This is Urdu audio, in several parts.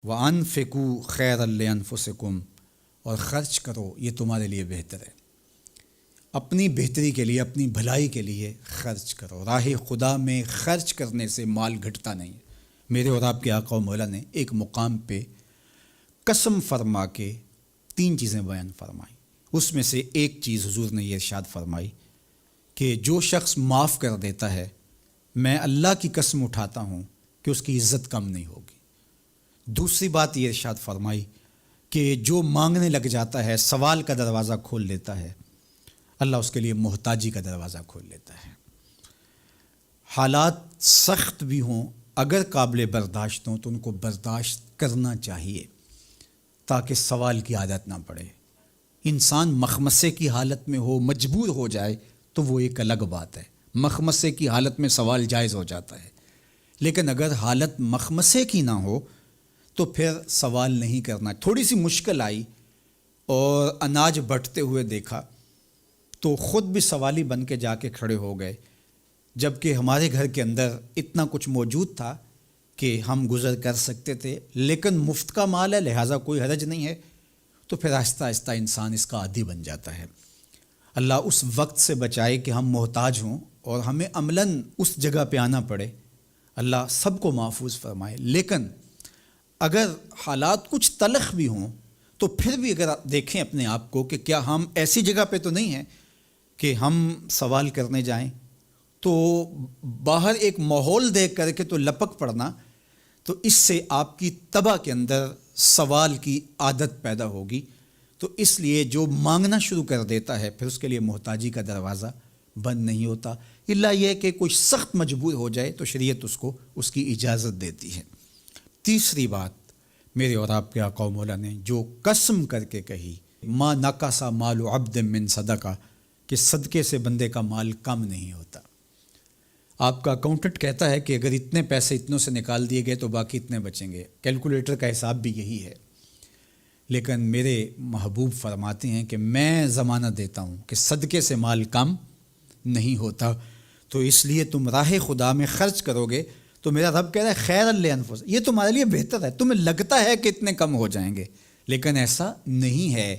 وَأَنفِقُوا خَيْرًا لِأَنفُسِكُمْ، اور خرچ کرو یہ تمہارے لیے بہتر ہے، اپنی بہتری کے لیے، اپنی بھلائی کے لیے خرچ کرو۔ راہ خدا میں خرچ کرنے سے مال گھٹتا نہیں ہے۔ میرے اور آپ کے آقا و مولا نے ایک مقام پہ قسم فرما کے 3 چیزیں بیان فرمائیں، اس میں سے ایک چیز حضور نے یہ ارشاد فرمائی کہ جو شخص معاف کر دیتا ہے میں اللہ کی قسم اٹھاتا ہوں کہ اس کی عزت کم نہیں ہوگی۔ دوسری بات یہ ارشاد فرمائی کہ جو مانگنے لگ جاتا ہے، سوال کا دروازہ کھول لیتا ہے، اللہ اس کے لیے محتاجی کا دروازہ کھول لیتا ہے۔ حالات سخت بھی ہوں، اگر قابل برداشت ہوں تو ان کو برداشت کرنا چاہیے تاکہ سوال کی عادت نہ پڑے۔ انسان مخمصے کی حالت میں ہو، مجبور ہو جائے تو وہ ایک الگ بات ہے، مخمصے کی حالت میں سوال جائز ہو جاتا ہے، لیکن اگر حالت مخمصے کی نہ ہو تو پھر سوال نہیں کرنا۔ تھوڑی سی مشکل آئی اور اناج بٹتے ہوئے دیکھا تو خود بھی سوالی بن کے جا کے کھڑے ہو گئے، جبکہ ہمارے گھر کے اندر اتنا کچھ موجود تھا کہ ہم گزر کر سکتے تھے، لیکن مفت کا مال ہے لہٰذا کوئی حرج نہیں ہے، تو پھر آہستہ آہستہ انسان اس کا عادی بن جاتا ہے۔ اللہ اس وقت سے بچائے کہ ہم محتاج ہوں اور ہمیں عملاً اس جگہ پہ آنا پڑے، اللہ سب کو محفوظ فرمائے۔ لیکن اگر حالات کچھ تلخ بھی ہوں تو پھر بھی اگر آپ دیکھیں اپنے آپ کو کہ کیا ہم ایسی جگہ پہ تو نہیں ہیں کہ ہم سوال کرنے جائیں، تو باہر ایک ماحول دیکھ کر کے تو لپک پڑنا، تو اس سے آپ کی طبع کے اندر سوال کی عادت پیدا ہوگی۔ تو اس لیے جو مانگنا شروع کر دیتا ہے پھر اس کے لیے محتاجی کا دروازہ بند نہیں ہوتا، الا یہ کہ کوئی سخت مجبور ہو جائے تو شریعت اس کو اس کی اجازت دیتی ہے۔ تیسری بات میرے اور آپ کے آقا و مولا نے جو قسم کر کے کہی، ما نقص مال عبد من صدقہ، کہ صدقے سے بندے کا مال کم نہیں ہوتا۔ آپ کا اکاؤنٹنٹ کہتا ہے کہ اگر اتنے پیسے اتنوں سے نکال دیے گئے تو باقی اتنے بچیں گے، کیلکولیٹر کا حساب بھی یہی ہے، لیکن میرے محبوب فرماتے ہیں کہ میں ضمانت دیتا ہوں کہ صدقے سے مال کم نہیں ہوتا۔ تو اس لیے تم راہ خدا میں خرچ کرو گے تو میرا رب کہہ رہا ہے خیر لانفسکم، یہ تمہارے لیے بہتر ہے۔ تمہیں لگتا ہے کہ اتنے کم ہو جائیں گے، لیکن ایسا نہیں ہے۔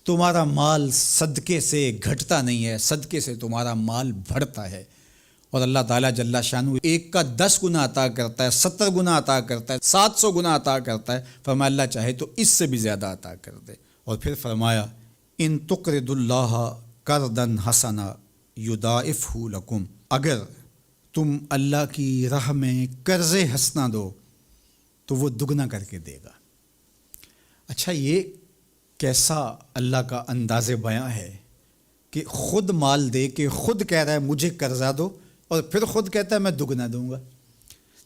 تمہارا مال صدقے سے گھٹتا نہیں ہے، صدقے سے تمہارا مال بڑھتا ہے، اور اللہ تعالیٰ جل شانہ ایک کا 10 گنا عطا کرتا ہے، 70 گنا عطا کرتا ہے، 700 گنا عطا کرتا ہے۔ فرمایا اللہ چاہے تو اس سے بھی زیادہ عطا کر دے، اور پھر فرمایا ان تقرضوا اللہ قرضا حسنا یضاعفہ لکم، اگر تم اللہ کی راہ میں قرض حسنہ دو تو وہ دگنا کر کے دے گا۔ اچھا، یہ کیسا اللہ کا انداز بیاں ہے کہ خود مال دے کے خود کہہ رہا ہے مجھے قرضہ دو، اور پھر خود کہتا ہے میں دگنا دوں گا۔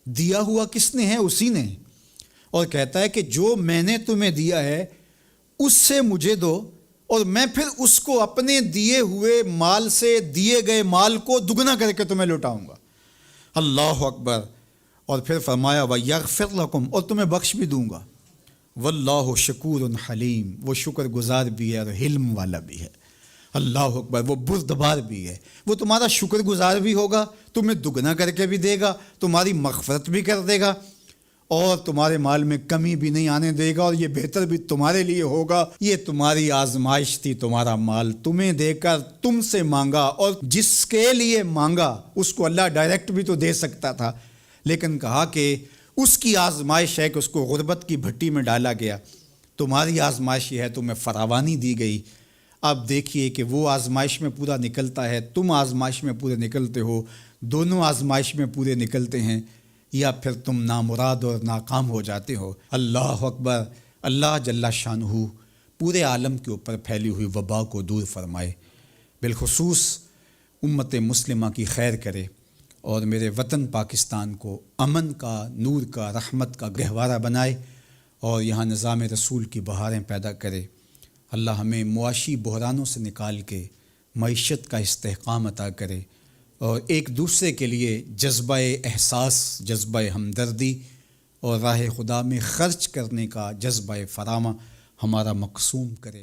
دیا ہوا کس نے ہے؟ اسی نے، اور کہتا ہے کہ جو میں نے تمہیں دیا ہے اس سے مجھے دو، اور میں پھر اس کو اپنے دیے ہوئے مال سے دیے گئے مال کو دگنا کر کے تمہیں لوٹاؤں گا۔ اللہ اکبر۔ اور پھر فرمایا وَيَغْفِرْ لَكُمْ، اور تمہیں بخش بھی دوں گا۔ واللہ شکور حلیم، وہ شکر گزار بھی ہے اور حلم والا بھی ہے۔ اللہ اکبر، وہ بردبار بھی ہے، وہ تمہارا شکر گزار بھی ہوگا، تمہیں دگنا کر کے بھی دے گا، تمہاری مغفرت بھی کر دے گا، اور تمہارے مال میں کمی بھی نہیں آنے دے گا، اور یہ بہتر بھی تمہارے لیے ہوگا۔ یہ تمہاری آزمائش تھی، تمہارا مال تمہیں دے کر تم سے مانگا، اور جس کے لیے مانگا اس کو اللہ ڈائریکٹ بھی تو دے سکتا تھا، لیکن کہا کہ اس کی آزمائش ہے کہ اس کو غربت کی بھٹی میں ڈالا گیا۔ تمہاری آزمائش یہ ہے، تمہیں فراوانی دی گئی۔ اب دیکھیے کہ وہ آزمائش میں پورا نکلتا ہے، تم آزمائش میں پورے نکلتے ہو، دونوں آزمائش میں پورے نکلتے ہیں، یا پھر تم نامراد اور ناکام ہو جاتے ہو۔ اللہ اکبر۔ اللہ جل شانہ پورے عالم کے اوپر پھیلی ہوئی وبا کو دور فرمائے، بالخصوص امت مسلمہ کی خیر کرے، اور میرے وطن پاکستان کو امن کا، نور کا، رحمت کا گہوارہ بنائے، اور یہاں نظام رسول کی بہاریں پیدا کرے۔ اللہ ہمیں معاشی بحرانوں سے نکال کے معیشت کا استحکام عطا کرے، اور ایک دوسرے کے لیے جذبہ احساس، جذبہ ہمدردی اور راہ خدا میں خرچ کرنے کا جذبہ فراواں ہمارا مقسوم کرے۔